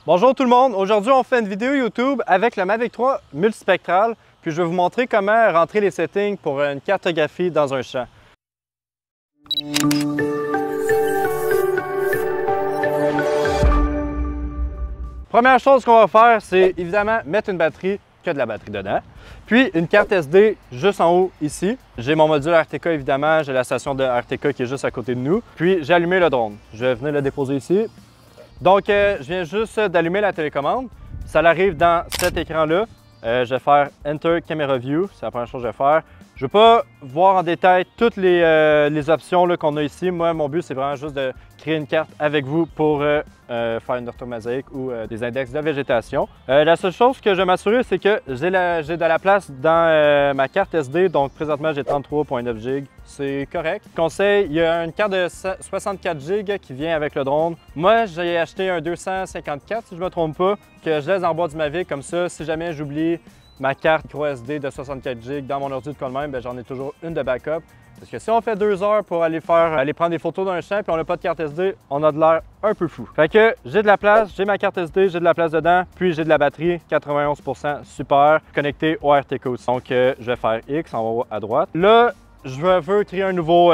Bonjour tout le monde, aujourd'hui on fait une vidéo YouTube avec le Mavic 3 multispectral, puis je vais vous montrer comment rentrer les settings pour une cartographie dans un champ. Première chose qu'on va faire, c'est évidemment mettre une batterie, que de la batterie dedans, puis une carte SD juste en haut ici. J'ai mon module RTK évidemment, j'ai la station de RTK qui est juste à côté de nous, puis j'ai allumé le drone. Je vais venir le déposer ici. Donc, je viens juste d'allumer la télécommande. Ça arrive dans cet écran-là. Je vais faire Enter Camera View. C'est la première chose que je vais faire. Je ne vais pas voir en détail toutes les options qu'on a ici. Moi, mon but, c'est vraiment juste de créer une carte avec vous pour faire une orthomosaïque ou des index de végétation. La seule chose que je vais m'assurer, c'est que j'ai de la place dans ma carte SD. Donc, présentement, j'ai 33.9 GB. C'est correct. Conseil, il y a une carte de 64 GB qui vient avec le drone. Moi, j'ai acheté un 254, si je ne me trompe pas, que je laisse en bas du Mavic. Comme ça, si jamais j'oublie ma carte micro SD de 64 GB dans mon ordi de même, j'en ai toujours une de backup. Parce que si on fait 2 heures pour aller prendre des photos d'un champ et on n'a pas de carte SD, on a de l'air un peu fou. Fait que j'ai de la place, j'ai ma carte SD, j'ai de la place dedans, puis j'ai de la batterie, 91%, super, connecté au RTK aussi. Donc je vais faire X en haut à droite. Là, je veux créer un nouveau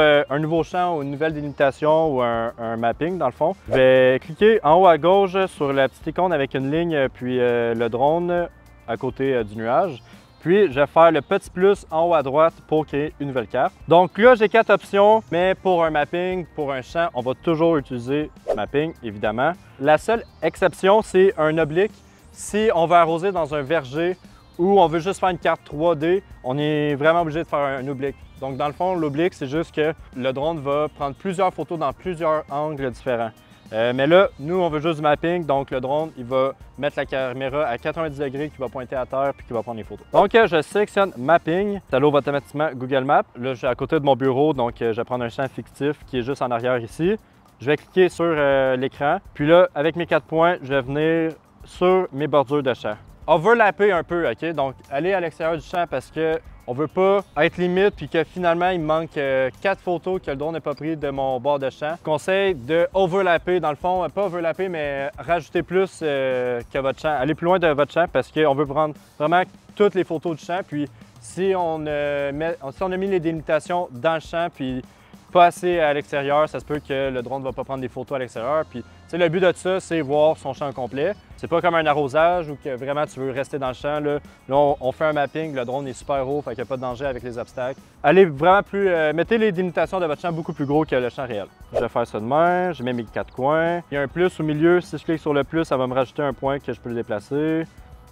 champ ou une nouvelle délimitation ou un mapping dans le fond. Je vais cliquer en haut à gauche sur la petite icône avec une ligne puis le drone à côté du nuage. Puis, je vais faire le petit plus en haut à droite pour créer une nouvelle carte. Donc là, j'ai 4 options, mais pour un mapping, pour un champ, on va toujours utiliser mapping, évidemment. La seule exception, c'est un oblique. Si on veut arroser dans un verger ou on veut juste faire une carte 3D, on est vraiment obligé de faire un oblique. Donc, dans le fond, l'oblique, c'est juste que le drone va prendre plusieurs photos dans plusieurs angles différents. Mais là, nous, on veut juste du mapping, donc le drone, il va mettre la caméra à 90 degrés, qui va pointer à terre puis qui va prendre les photos. Donc, je sélectionne Mapping, ça l'ouvre automatiquement Google Maps. Là, je suis à côté de mon bureau, donc je vais prendre un champ fictif qui est juste en arrière ici. Je vais cliquer sur l'écran, puis là, avec mes 4 points, je vais venir sur mes bordures de champ. Overlapper un peu, OK? Donc, aller à l'extérieur du champ parce que on veut pas être limite puis que finalement il me manque 4 photos que le drone n'a pas pris de mon bord de champ. Conseil de overlapper, dans le fond, pas overlapper, mais rajouter plus que votre champ. Aller plus loin de votre champ parce qu'on veut prendre vraiment toutes les photos du champ. Puis si on a mis les délimitations dans le champ puis pas assez à l'extérieur, ça se peut que le drone ne va pas prendre des photos à l'extérieur. Puis le but de ça, c'est voir son champ complet. C'est pas comme un arrosage où que vraiment tu veux rester dans le champ. Là on fait un mapping, le drone est super haut, fait qu'il n'y a pas de danger avec les obstacles. Allez vraiment plus, mettez les délimitations de votre champ beaucoup plus gros que le champ réel. Je vais faire ça de même, je mets mes 4 coins. Il y a un plus au milieu, si je clique sur le plus, ça va me rajouter un point que je peux le déplacer.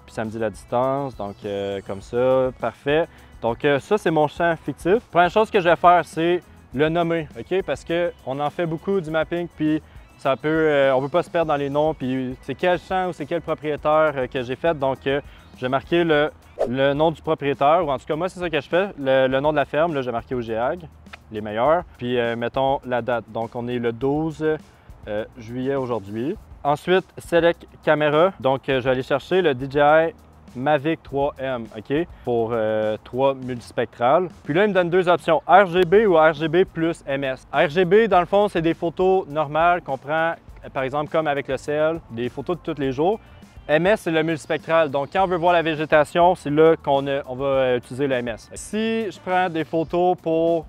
Puis ça me dit la distance, donc comme ça, parfait. Donc ça, c'est mon champ fictif. Première chose que je vais faire, c'est le nommer, OK? Parce qu'on en fait beaucoup du mapping, puis ça peut, on ne veut pas se perdre dans les noms, puis c'est quel champ ou c'est quel propriétaire que j'ai fait. Donc, je vais marquer le nom du propriétaire, ou en tout cas, moi, c'est ça que je fais. Le nom de la ferme, là, j'ai marqué OGAG, les meilleurs. Puis, mettons la date. Donc, on est le 12 juillet aujourd'hui. Ensuite, Select Camera. Donc, je vais aller chercher le DJI Mavic 3M, OK, pour 3 multispectral. Puis là, il me donne 2 options, RGB ou RGB plus MS. RGB, dans le fond, c'est des photos normales qu'on prend, par exemple, comme avec le ciel, des photos de tous les jours. MS, c'est le multispectral. Donc, quand on veut voir la végétation, c'est là qu'on va utiliser le MS. Si je prends des photos pour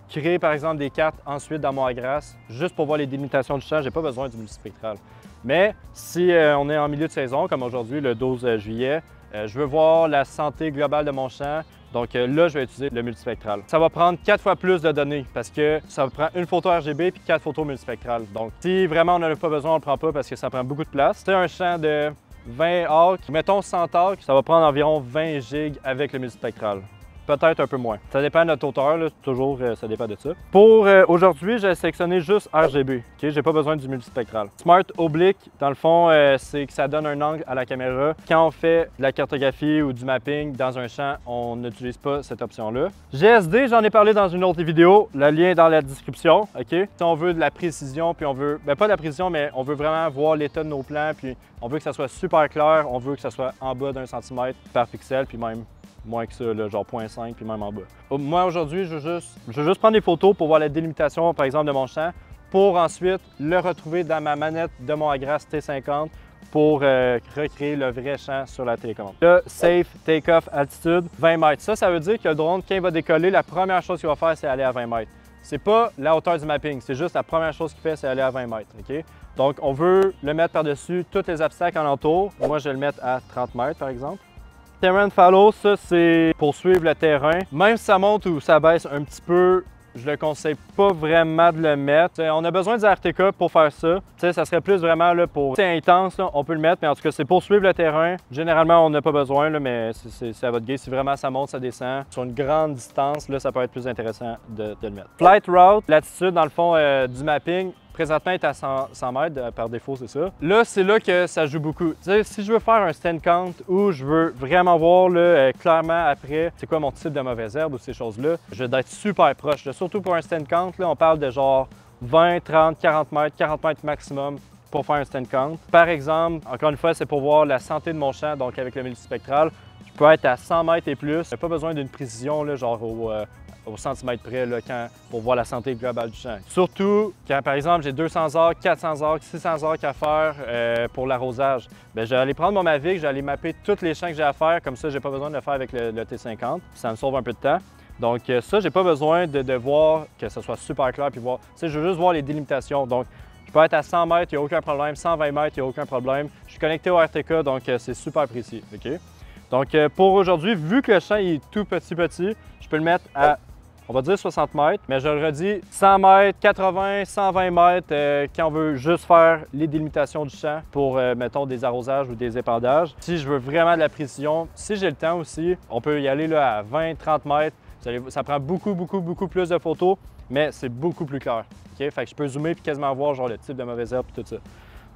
créer, par exemple, des cartes ensuite dans mon Agrace, juste pour voir les délimitations du champ, j'ai pas besoin du multispectral. Mais si on est en milieu de saison, comme aujourd'hui, le 12 juillet, je veux voir la santé globale de mon champ, donc là, je vais utiliser le multispectral. Ça va prendre 4 fois plus de données parce que ça prend une photo RGB puis 4 photos multispectrales. Donc, si vraiment on n'en a pas besoin, on ne le prend pas parce que ça prend beaucoup de place. C'est un champ de 20 arcs, mettons 100 arcs, ça va prendre environ 20 gigs avec le multispectral. Peut-être un peu moins. Ça dépend de notre hauteur, là. Toujours, ça dépend de ça. Pour aujourd'hui, j'ai sélectionné juste RGB. Okay? J'ai pas besoin du multispectral. Smart Oblique, dans le fond, c'est que ça donne un angle à la caméra. Quand on fait de la cartographie ou du mapping dans un champ, on n'utilise pas cette option-là. GSD, j'en ai parlé dans une autre vidéo. Le lien est dans la description. Okay? Si on veut de la précision, puis on veut, pas de la précision, mais on veut vraiment voir l'état de nos plans, puis on veut que ça soit super clair, on veut que ça soit en bas d'1 centimètre par pixel, puis même moins que ça, là, genre 0.5 puis même en bas. Moi, aujourd'hui, je veux juste prendre des photos pour voir la délimitation, par exemple, de mon champ, pour ensuite le retrouver dans ma manette de mon Agrace T50 pour recréer le vrai champ sur la télécommande. Là, safe take-off altitude 20 mètres. Ça veut dire que le drone, quand il va décoller, la première chose qu'il va faire, c'est aller à 20 mètres. C'est pas la hauteur du mapping, c'est juste la première chose qu'il fait, c'est aller à 20 mètres. Okay? Donc, on veut le mettre par-dessus tous les obstacles alentour. Moi, je vais le mettre à 30 mètres, par exemple. Terrain follow, ça, c'est pour suivre le terrain. Même si ça monte ou ça baisse un petit peu, je ne conseille pas vraiment de le mettre. On a besoin du RTK pour faire ça. Ça serait plus vraiment là, pour... C'est intense, là, on peut le mettre, mais en tout cas, c'est pour suivre le terrain. Généralement, on n'a pas besoin, là, mais c'est à votre guise. Si vraiment ça monte, ça descend. Sur une grande distance, là, ça peut être plus intéressant de le mettre. Flight route, l'attitude, dans le fond, du mapping. Présentement, est à 100 mètres, par défaut, c'est ça. Là, c'est là que ça joue beaucoup. T'sais, si je veux faire un stand count où je veux vraiment voir là, clairement après c'est quoi mon type de mauvaise herbe ou ces choses-là, je vais être super proche. Là. Surtout pour un stand count, là, on parle de genre 20, 30, 40 mètres maximum pour faire un stand count. Par exemple, encore une fois, c'est pour voir la santé de mon champ, donc avec le multispectral, je peux être à 100 mètres et plus. J'ai pas besoin d'une précision, là, genre au centimètre près là, pour voir la santé globale du champ. Surtout quand, par exemple, j'ai 200 arcs, 400 arcs, 600 arcs à faire pour l'arrosage. Bien, je vais aller prendre mon Mavic, je vais aller mapper tous les champs que j'ai à faire, comme ça, j'ai pas besoin de le faire avec le T50. Ça me sauve un peu de temps. Donc ça, j'ai pas besoin de voir que ce soit super clair puis voir. Tu sais, je veux juste voir les délimitations. Donc, je peux être à 100 mètres, il n'y a aucun problème. 120 mètres, il n'y a aucun problème. Je suis connecté au RTK, donc c'est super précis. OK? Donc, pour aujourd'hui, vu que le champ est tout petit, je peux le mettre à, on va dire 60 mètres, mais je le redis, 100 mètres, 80, 120 mètres quand on veut juste faire les délimitations du champ pour, mettons, des arrosages ou des épandages. Si je veux vraiment de la précision, si j'ai le temps aussi, on peut y aller là, à 20, 30 mètres. Ça prend beaucoup plus de photos, mais c'est beaucoup plus clair. Okay? Fait que je peux zoomer et quasiment voir genre, le type de mauvaise herbe et tout ça.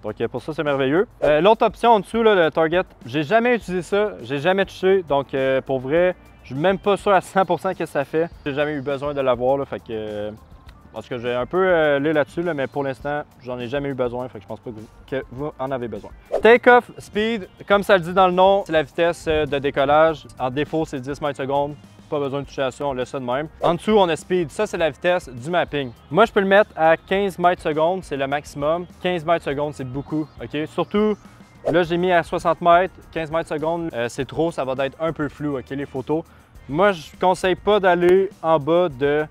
Donc pour ça, c'est merveilleux. L'autre option en dessous, là, le target, j'ai jamais utilisé ça, j'ai jamais touché. Donc pour vrai, je suis même pas sûr à 100% que ça fait. J'ai jamais eu besoin de l'avoir, là, fait que... parce que j'ai un peu lu là-dessus, là, mais pour l'instant, j'en ai jamais eu besoin, fait que je pense pas que vous en avez besoin. Take-off speed, comme ça le dit dans le nom, c'est la vitesse de décollage. En défaut, c'est 10 mètres secondes. Pas besoin de toucher à ça, on laisse ça de même. En dessous, on a speed. Ça, c'est la vitesse du mapping. Moi, je peux le mettre à 15 mètres secondes, c'est le maximum. 15 mètres secondes, c'est beaucoup, OK? Surtout, là, j'ai mis à 60 mètres, 15 mètres secondes, c'est trop, ça va être un peu flou, OK, les photos. Moi, je ne conseille pas d'aller en bas de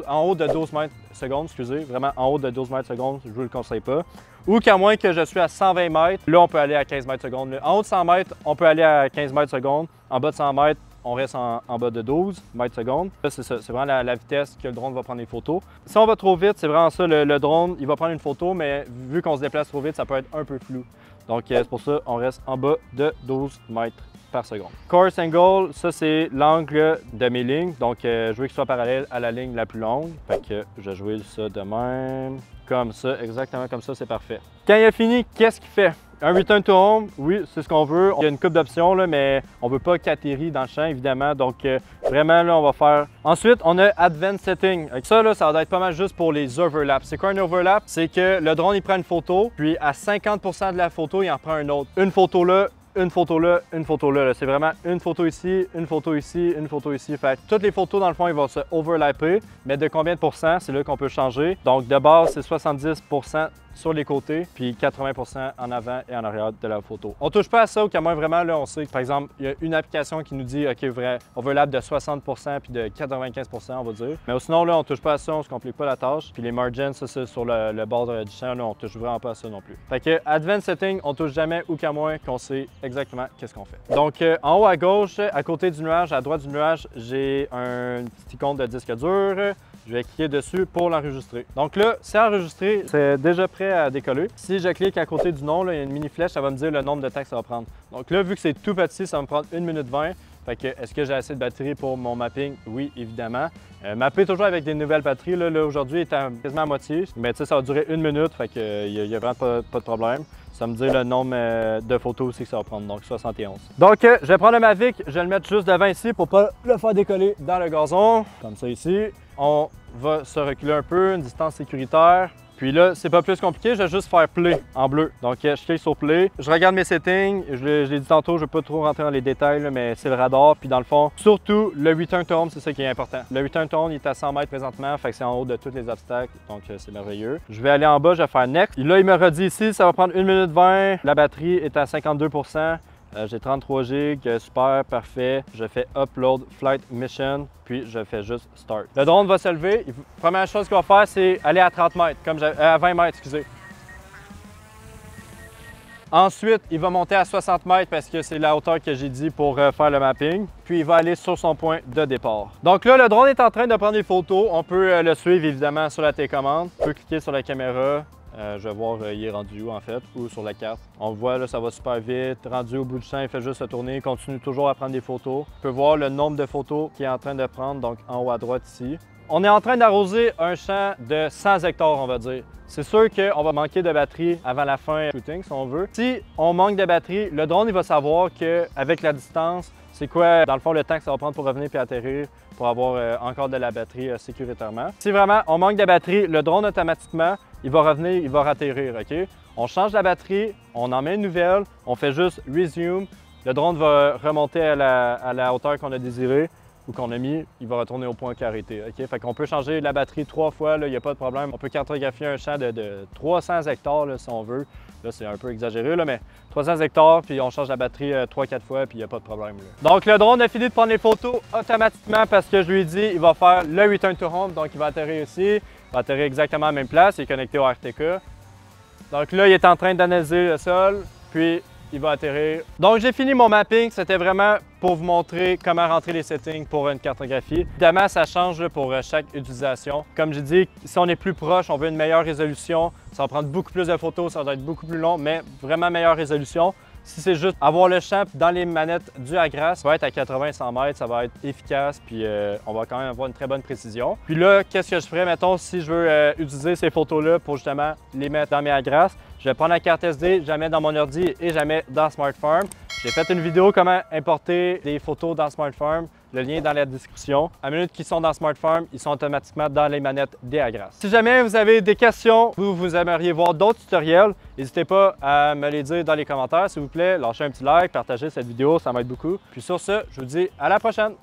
en haut de 12 mètres secondes, excusez, vraiment en haut de 12 mètres secondes, je ne vous le conseille pas. Ou qu'à moins que je suis à 120 mètres, là, on peut aller à 15 mètres secondes. En haut de 100 mètres, on peut aller à 15 mètres secondes. En bas de 100 mètres, on reste en bas de 12 mètres secondes. C'est ça, c'est vraiment la vitesse que le drone va prendre les photos. Si on va trop vite, c'est vraiment ça, le drone, il va prendre une photo, mais vu qu'on se déplace trop vite, ça peut être un peu flou. Donc c'est pour ça qu'on reste en bas de 12 mètres par seconde. Course angle, ça c'est l'angle de mes lignes. Donc je veux qu'il soit parallèle à la ligne la plus longue. Fait que je vais jouer ça de même. Comme ça, exactement comme ça, c'est parfait. Quand il a fini, qu'est-ce qu'il fait? Un return to home, oui, c'est ce qu'on veut. Il y a une couple d'options, mais on ne veut pas qu'atterrir dans le champ, évidemment. Donc, vraiment, là, on va faire... Ensuite, on a Advanced Setting. Ça, là, ça va être pas mal juste pour les overlaps. C'est quoi un overlap? C'est que le drone, il prend une photo, puis à 50% de la photo, il en prend une autre. Une photo là, une photo là, une photo là. C'est vraiment une photo ici, une photo ici, une photo ici. Fait que toutes les photos, dans le fond, ils vont se overlapper. Mais de combien de pourcents? C'est là qu'on peut changer. Donc, de base, c'est 70% sur les côtés, puis 80% en avant et en arrière de la photo. On touche pas à ça, au cas moins vraiment, là, on sait que, par exemple, il y a une application qui nous dit, OK, vrai, overlap de 60% puis de 95%, on va dire. Mais sinon, là, on touche pas à ça, on se complique pas la tâche. Puis les margins, ça, c'est sur le bord du champ, là, on touche vraiment pas à ça non plus. Fait que Advanced Setting, on touche jamais, ou qu'à moins qu'on sait exactement qu'est-ce qu'on fait. Donc, en haut à gauche, à côté du nuage, à droite du nuage, j'ai un petit icône de disque dur. Je vais cliquer dessus pour l'enregistrer. Donc là, c'est enregistré, c'est déjà prêt à décoller. Si je clique à côté du nom, là, il y a une mini flèche, ça va me dire le nombre de temps que ça va prendre. Donc là, vu que c'est tout petit, ça va me prendre 1 minute 20. Fait que, est-ce que j'ai assez de batterie pour mon mapping? Oui, évidemment. Mapper toujours avec des nouvelles batteries. Là aujourd'hui, il est quasiment à moitié. Mais tu sais, ça va durer 1 minute, fait que il n'y a vraiment pas de problème. Ça me dit le nombre de photos aussi que ça va prendre, donc 71. Donc, je vais prendre le Mavic, je vais le mettre juste devant ici pour pas le faire décoller dans le gazon. Comme ça ici. On va se reculer un peu, une distance sécuritaire. Puis là, c'est pas plus compliqué, je vais juste faire play en bleu. Donc, je clique sur play, je regarde mes settings, je l'ai dit tantôt, je ne vais pas trop rentrer dans les détails, là, mais c'est le radar. Puis dans le fond, surtout, le return to home, c'est ça qui est important. Le return to home, il est à 100 mètres présentement, fait que c'est en haut de tous les obstacles, donc c'est merveilleux. Je vais aller en bas, je vais faire next. Et là, il me redit ici, ça va prendre 1 minute 20, la batterie est à 52%. J'ai 33 GB, super, parfait. Je fais Upload Flight Mission, puis je fais juste Start. Le drone va se lever. Première chose qu'il va faire, c'est aller à 30 mètres, comme à 20 mètres, excusez. Ensuite, il va monter à 60 mètres parce que c'est la hauteur que j'ai dit pour faire le mapping. Puis il va aller sur son point de départ. Donc là, le drone est en train de prendre des photos. On peut le suivre évidemment sur la télécommande. On peut cliquer sur la caméra. Je vais voir il est rendu où en fait, ou sur la carte. On le voit là, ça va super vite. Rendu au bout du champ, il fait juste se tourner. Il continue toujours à prendre des photos. On peut voir le nombre de photos qu'il est en train de prendre, donc en haut à droite ici. On est en train d'arroser un champ de 100 hectares, on va dire. C'est sûr qu'on va manquer de batterie avant la fin du shooting, si on veut. Si on manque de batterie, le drone il va savoir qu'avec la distance, c'est quoi, dans le fond, le temps que ça va prendre pour revenir puis atterrir pour avoir encore de la batterie sécuritairement. Si vraiment on manque de batterie, le drone automatiquement, il va revenir, il va atterrir, OK? On change la batterie, on en met une nouvelle, on fait juste Resume. Le drone va remonter à la hauteur qu'on a désirée ou qu'on a mis, il va retourner au point arrêté, OK? Fait qu'on peut changer la batterie 3 fois, il n'y a pas de problème. On peut cartographier un champ de 300 hectares là, si on veut. Là, c'est un peu exagéré, là, mais 300 hectares, puis on change la batterie 3-4 fois, puis il n'y a pas de problème. Là. Donc, le drone a fini de prendre les photos automatiquement parce que je lui ai dit il va faire le Return to Home. Donc, il va atterrir ici, il va atterrir exactement à la même place, il est connecté au RTK. Donc là, il est en train d'analyser le sol, puis il va atterrir. Donc, j'ai fini mon mapping. C'était vraiment pour vous montrer comment rentrer les settings pour une cartographie. Évidemment, ça change là, pour chaque utilisation. Comme j'ai dit, si on est plus proche, on veut une meilleure résolution. Ça va prendre beaucoup plus de photos, ça va être beaucoup plus long, mais vraiment meilleure résolution. Si c'est juste avoir le champ dans les manettes du Agrace, ça va être à 80-100 mètres, ça va être efficace, puis on va quand même avoir une très bonne précision. Puis là, qu'est-ce que je ferais, mettons, si je veux utiliser ces photos-là pour justement les mettre dans mes Agrace? Je vais prendre la carte SD, je la mets dans mon ordi et je la mets dans Smart Farm. J'ai fait une vidéo comment importer des photos dans Smart Farm. Le lien est dans la description. À la minute qu'ils sont dans Smart Farm, ils sont automatiquement dans les manettes des Agrace. Si jamais vous avez des questions ou vous aimeriez voir d'autres tutoriels, n'hésitez pas à me les dire dans les commentaires, s'il vous plaît. Lâchez un petit like, partagez cette vidéo, ça m'aide beaucoup. Puis sur ce, je vous dis à la prochaine!